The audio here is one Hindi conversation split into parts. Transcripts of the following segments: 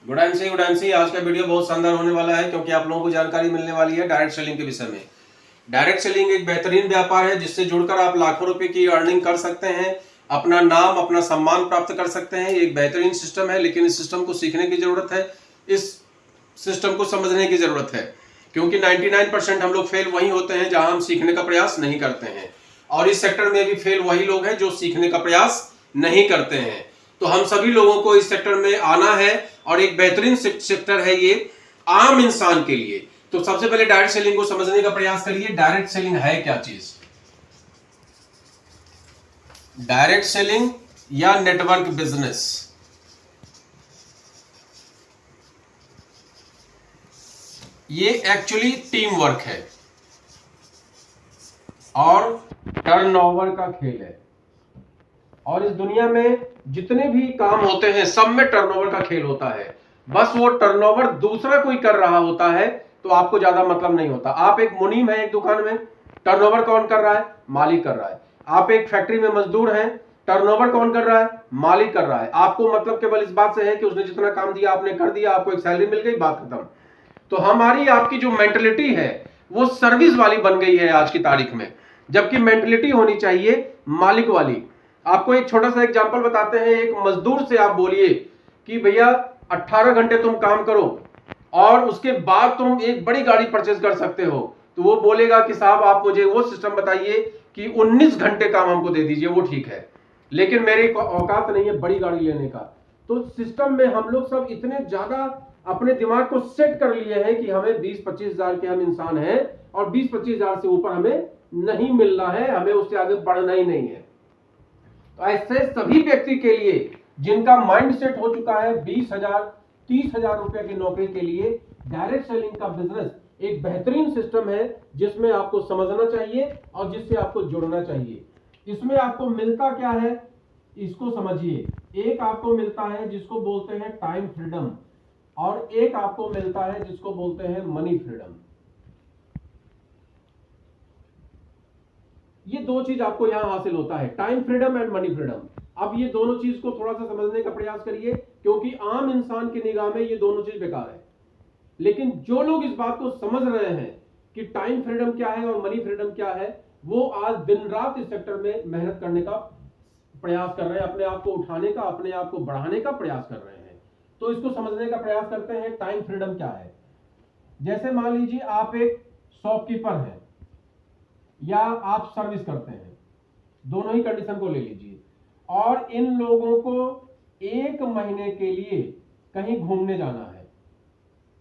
गुड एंड सी आज का वीडियो बहुत शानदार होने वाला है क्योंकि आप लोगों को जानकारी मिलने वाली है डायरेक्ट सेलिंग के विषय में। डायरेक्ट सेलिंग एक बेहतरीन व्यापार है जिससे जुड़कर आप लाखों रुपए की अर्निंग कर सकते हैं, अपना नाम अपना सम्मान प्राप्त कर सकते हैं। एक बेहतरीन सिस्टम है, लेकिन इस सिस्टम को सीखने की जरूरत है, इस सिस्टम को समझने की जरूरत है, क्योंकि 99% हम लोग फेल वही होते हैं जहां हम सीखने का प्रयास नहीं करते हैं, और इस सेक्टर में भी फेल वही लोग हैं जो सीखने का प्रयास नहीं करते हैं। तो हम सभी लोगों को इस सेक्टर में आना है और एक बेहतरीन सेक्टर है ये आम इंसान के लिए। तो सबसे पहले डायरेक्ट सेलिंग को समझने का प्रयास करिए। डायरेक्ट सेलिंग है क्या चीज? डायरेक्ट सेलिंग या नेटवर्क बिजनेस, ये एक्चुअली टीम वर्क है और टर्नओवर का खेल है। और इस दुनिया में जितने भी काम होते हैं सब में टर्नओवर का खेल होता है। बस वो टर्नओवर दूसरा कोई कर रहा होता है तो आपको ज्यादा मतलब नहीं होता। आप एक मुनीम है एक दुकान में, टर्नओवर कौन कर रहा है? मालिक कर रहा है। आप एक फैक्ट्री में मजदूर हैं, टर्नओवर कौन कर रहा है? मालिक कर रहा है। आपको मतलब केवल इस बात से है कि उसने जितना काम दिया आपने कर दिया, आपको एक सैलरी मिल गई, बात खत्म। तो हमारी आपकी जो मेंटलिटी है वो सर्विस वाली बन गई है आज की तारीख में, जबकि मेंटलिटी होनी चाहिए मालिक वाली। आपको एक छोटा सा एग्जांपल बताते हैं। एक मजदूर से आप बोलिए कि भैया 18 घंटे तुम काम करो और उसके बाद तुम एक बड़ी गाड़ी परचेज कर सकते हो, तो वो बोलेगा कि साहब आप मुझे वो सिस्टम बताइए कि 19 घंटे काम हमको दे दीजिए, वो ठीक है, लेकिन मेरी औकात नहीं है बड़ी गाड़ी लेने का। तो सिस्टम में हम लोग सब इतने ज्यादा अपने दिमाग को सेट कर लिए हैं कि हमें 20-25 हजार के हम इंसान हैं और 20-25 हजार से ऊपर हमें नहीं मिलना है, हमें उससे आगे बढ़ना ही नहीं है। तो ऐसे सभी व्यक्ति के लिए जिनका माइंड सेट हो चुका है 20,000 30,000 रुपए की नौकरी के लिए, डायरेक्ट सेलिंग का बिजनेस एक बेहतरीन सिस्टम है जिसमें आपको समझना चाहिए और जिससे आपको जुड़ना चाहिए। इसमें आपको मिलता क्या है इसको समझिए। एक आपको मिलता है जिसको बोलते हैं टाइम फ्रीडम, और एक आपको मिलता है जिसको बोलते हैं मनी फ्रीडम। ये दो चीज आपको यहां हासिल होता है, time freedom and money freedom. अब ये दोनों चीज को थोड़ा सा समझने का प्रयास करिए, क्योंकि आम इंसान की निगाह में ये दोनों चीज बेकार है। लेकिन जो लोग इस बात को समझ रहे हैं कि टाइम फ्रीडम क्या है और मनी फ्रीडम क्या है, वो आज दिन रात इस सेक्टर में मेहनत करने का प्रयास कर रहे हैं, अपने आप को उठाने का, अपने आप को बढ़ाने का प्रयास कर रहे हैं। तो इसको समझने का प्रयास करते हैं। टाइम फ्रीडम क्या है? जैसे मान लीजिए आप एक शॉपकीपर हैं या आप सर्विस करते हैं, दोनों ही कंडीशन को ले लीजिए, और इन लोगों को 1 महीने के लिए कहीं घूमने जाना है,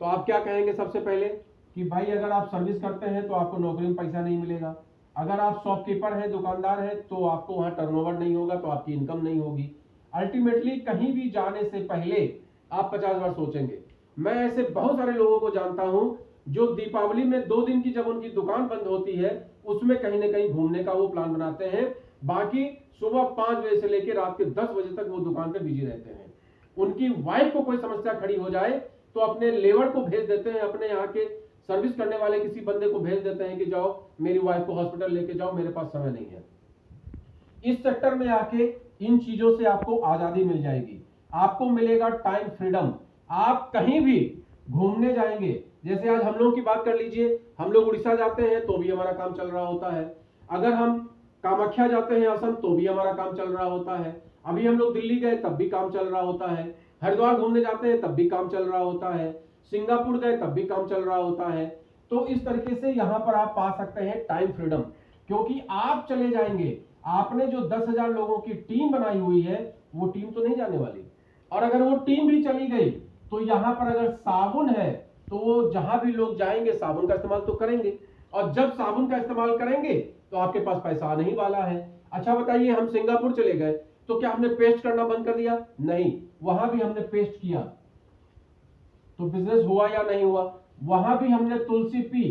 तो आप क्या कहेंगे? सबसे पहले कि भाई अगर आप सर्विस करते हैं तो आपको नौकरी में पैसा नहीं मिलेगा, अगर आप शॉपकीपर हैं दुकानदार हैं तो आपको वहां टर्नओवर नहीं होगा, तो आपकी इनकम नहीं होगी। अल्टीमेटली कहीं भी जाने से पहले आप 50 बार सोचेंगे। मैं ऐसे बहुत सारे लोगों को जानता हूं जो दीपावली में 2 दिन की जब उनकी दुकान बंद होती है उसमें कहीं ना कहीं घूमने का वो प्लान बनाते हैं, बाकी सुबह 5 बजे से लेकर रात के 10 बजे तक वो दुकान पे बिजी रहते हैं। उनकी वाइफ को कोई समस्या खड़ी हो जाए तो अपने लेबर को भेज देते हैं, अपने यहाँ के सर्विस करने वाले किसी बंदे को भेज देते हैं कि जाओ मेरी वाइफ को हॉस्पिटल लेके जाओ, मेरे पास समय नहीं है। इस सेक्टर में आके इन चीजों से आपको आजादी मिल जाएगी, आपको मिलेगा टाइम फ्रीडम। आप कहीं भी घूमने जाएंगे, जैसे आज हम लोगों की बात कर लीजिए, हम लोग उड़ीसा जाते हैं तो भी हमारा काम चल रहा होता है, अगर हम कामाख्या जाते हैं असम तो भी हमारा काम चल रहा होता है, अभी हम लोग दिल्ली गए तब भी काम चल रहा होता है, हरिद्वार घूमने जाते हैं तब भी काम चल रहा होता है, सिंगापुर गए तब भी काम चल रहा होता है। तो इस तरीके से यहां पर आप पा सकते हैं टाइम फ्रीडम, क्योंकि आप चले जाएंगे, आपने जो 10,000 लोगों की टीम बनाई हुई है वो टीम तो नहीं जाने वाली, और अगर वो टीम भी चली गई तो यहां पर अगर साबुन है तो वो जहां भी लोग जाएंगे साबुन का इस्तेमाल तो करेंगे, और जब साबुन का इस्तेमाल करेंगे तो आपके पास पैसा आने ही वाला है। अच्छा बताइए, हम सिंगापुर चले गए तो क्या हमने पेस्ट करना बंद कर दिया? नहीं, वहां भी हमने पेस्ट किया तो बिजनेस हुआ या नहीं हुआ? वहां भी हमने तुलसी पी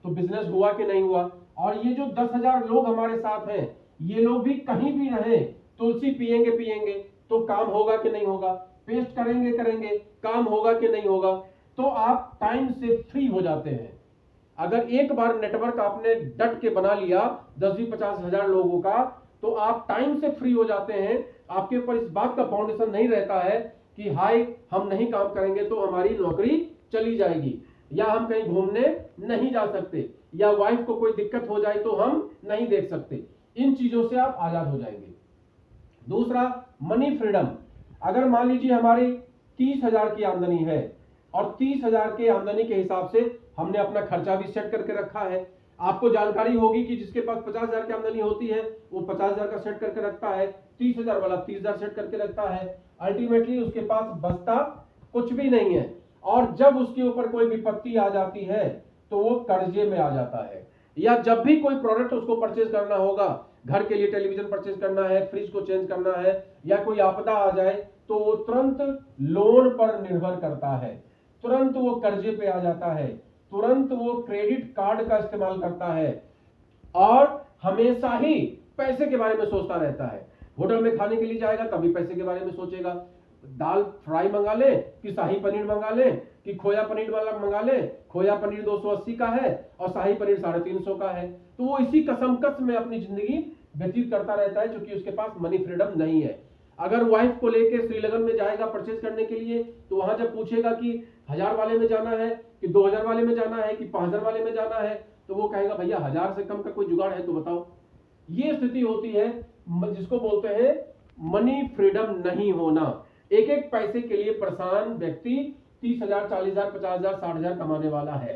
तो बिजनेस हुआ कि नहीं हुआ? और ये जो 10,000 लोग हमारे साथ हैं, ये लोग भी कहीं भी रहे, तुलसी पिएंगे तो काम होगा कि नहीं होगा? पेस्ट करेंगे काम होगा कि नहीं होगा? तो आप टाइम से फ्री हो जाते हैं। अगर एक बार नेटवर्क आपने डट के बना लिया 10-20-50 हजार लोगों का, तो आप टाइम से फ्री हो जाते हैं। आपके ऊपर इस बात का फाउंडेशन नहीं रहता है कि हाय हम नहीं काम करेंगे तो हमारी नौकरी चली जाएगी, या हम कहीं घूमने नहीं जा सकते, या वाइफ को कोई दिक्कत हो जाए तो हम नहीं देख सकते। इन चीजों से आप आजाद हो जाएंगे। दूसरा, मनी फ्रीडम। अगर मान लीजिए हमारी 30,000 की आमदनी है और 30,000 के आमदनी के हिसाब से हमने अपना खर्चा भी सेट करके रखा है। आपको जानकारी होगी कि जिसके पास 50,000 की आमदनी होती है वो 50,000 का सेट करके रखता है, 30,000 वाला 30,000 सेट करके रखता है। अल्टीमेटली उसके पास बचता कुछ भी नहीं है, और जब उसके ऊपर कोई विपत्ति आ जाती है तो वो कर्जे में आ जाता है। या जब भी कोई प्रोडक्ट उसको परचेज करना होगा, घर के लिए टेलीविजन परचेज करना है, फ्रिज को चेंज करना है, या कोई आपदा आ जाए, तो वो तुरंत लोन पर निर्भर करता है, तुरंत वो कर्जे पे आ जाता है, तुरंत वो क्रेडिट कार्ड का इस्तेमाल करता है, और हमेशा ही पैसे के बारे में सोचता रहता है। होटल में खाने के लिए जाएगा तभी पैसे के बारे में सोचेगा, दाल फ्राई मंगा ले कि शाही पनीर मंगा ले कि खोया पनीर वाला मंगा ले, खोया पनीर 280 का है और शाही पनीर 350 का है। तो वो इसी कसमकस में अपनी जिंदगी व्यतीत करता रहता है, क्योंकि उसके पास मनी फ्रीडम नहीं है। अगर वाइफ को लेके श्रीलगन में जाएगा परचेज करने के लिए, तो वहां जब पूछेगा कि 1000 वाले में जाना है कि 2000 वाले में जाना है कि 5000 वाले में जाना है, तो वो कहेगा भैया 1000 से कम का कोई जुगाड़ है तो बताओ। ये स्थिति होती है जिसको बोलते हैं मनी फ्रीडम नहीं होना। एक एक पैसे के लिए परेशान व्यक्ति 30,000, 40,000, 50,000, 60,000 कमाने वाला है।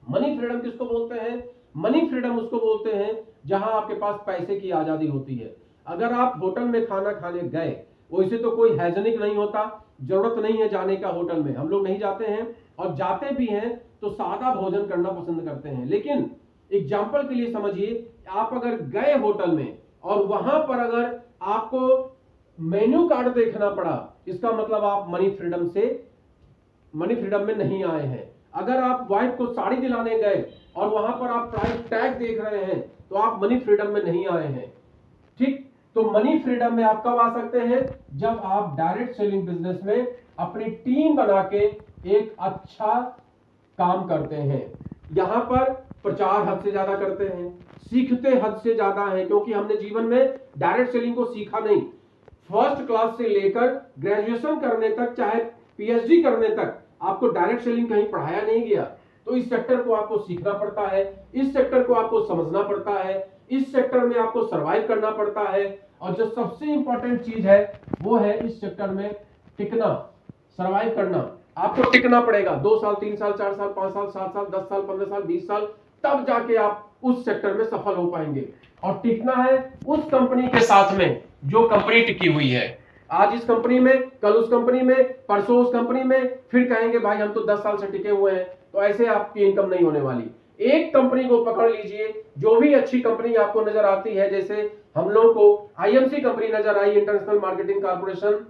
मनी फ्रीडम किसको बोलते हैं? मनी फ्रीडम उसको बोलते हैं जहां आपके पास पैसे की आजादी होती है। अगर आप होटल में खाना खाने गए, वैसे तो कोई हाइजीनिक नहीं होता, जरूरत नहीं है जाने का होटल में, हम लोग नहीं जाते हैं, और जाते भी हैं तो सादा भोजन करना पसंद करते हैं। लेकिन एग्जाम्पल के लिए समझिए, आप अगर गए होटल में और वहां पर अगर आपको मेन्यू कार्ड देखना पड़ा, इसका मतलब आप मनी फ्रीडम में नहीं आए हैं। अगर आप वाइफ को साड़ी दिलाने गए और वहां पर आप प्राइस टैग देख रहे हैं, तो आप मनी फ्रीडम में नहीं आए हैं। ठीक, तो मनी फ्रीडम में आप कब आ सकते हैं? जब आप डायरेक्ट सेलिंग बिजनेस में अपनी टीम बना के एक अच्छा काम करते हैं। यहां पर प्रचार हद से ज्यादा करते हैं, सीखते हद से ज्यादा है, क्योंकि हमने जीवन में डायरेक्ट सेलिंग को सीखा नहीं। फर्स्ट क्लास से लेकर ग्रेजुएशन करने तक, चाहे पीएचडी करने तक, आपको डायरेक्ट सेलिंग कहीं पढ़ाया नहीं गया। तो इस सेक्टर को आपको सीखना पड़ता है, इस सेक्टर को आपको समझना पड़ता है, इस सेक्टर में आपको सर्वाइव करना पड़ता है। और जो सबसे इंपॉर्टेंट चीज है वो है इस सेक्टर में टिकना, सर्वाइव करना। आपको टिकना पड़ेगा 2 साल, 3 साल, 4 साल, 5 साल, 7 साल, 10 साल, 15 साल, 20 साल, तब जाके आप उस सेक्टर में सफल हो पाएंगे। और टिकना है उस कंपनी के साथ में जो कंपनी टिकी हुई है। आज इस कंपनी में, कल उस कंपनी में, परसों उस कंपनी में, फिर कहेंगे भाई हम तो 10 साल से टिके हुए हैं, तो ऐसे आपकी इनकम नहीं होने वाली। एक कंपनी को पकड़ लीजिए, जो भी अच्छी कंपनी आपको नजर आती है, जैसे हम लोगों को आईएमसी कंपनी नजर आई, इंटरनेशनल मार्केटिंग कॉर्पोरेशन,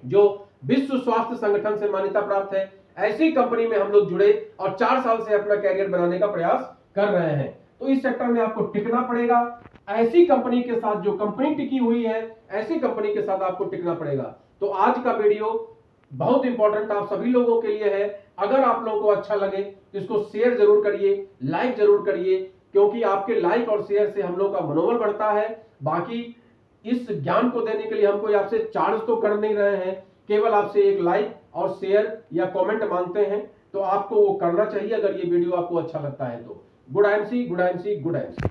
जो विश्व स्वास्थ्य संगठन से मान्यता प्राप्त है, ऐसी कंपनी में हम लोग जुड़े और 4 साल से अपना कैरियर बनाने का प्रयास कर रहे हैं। तो इस सेक्टर में आपको टिकना पड़ेगा। ऐसी कंपनी के साथ, जो कंपनी टिकी हुई है, ऐसी कंपनी के साथ आपको टिकना पड़ेगा। तो आज का वीडियो बहुत इंपॉर्टेंट आप सभी लोगों के लिए है। अगर आप लोगों को अच्छा लगे तो इसको शेयर जरूर करिए, लाइक जरूर करिए, क्योंकि आपके लाइक और शेयर से हम लोगों का मनोबल बढ़ता है। बाकी इस ज्ञान को देने के लिए हम कोई आपसे चार्ज तो कर नहीं रहे हैं, केवल आपसे एक लाइक और शेयर या कमेंट मांगते हैं, तो आपको वो करना चाहिए अगर ये वीडियो आपको अच्छा लगता है तो। Good IMC, good IMC, good IMC.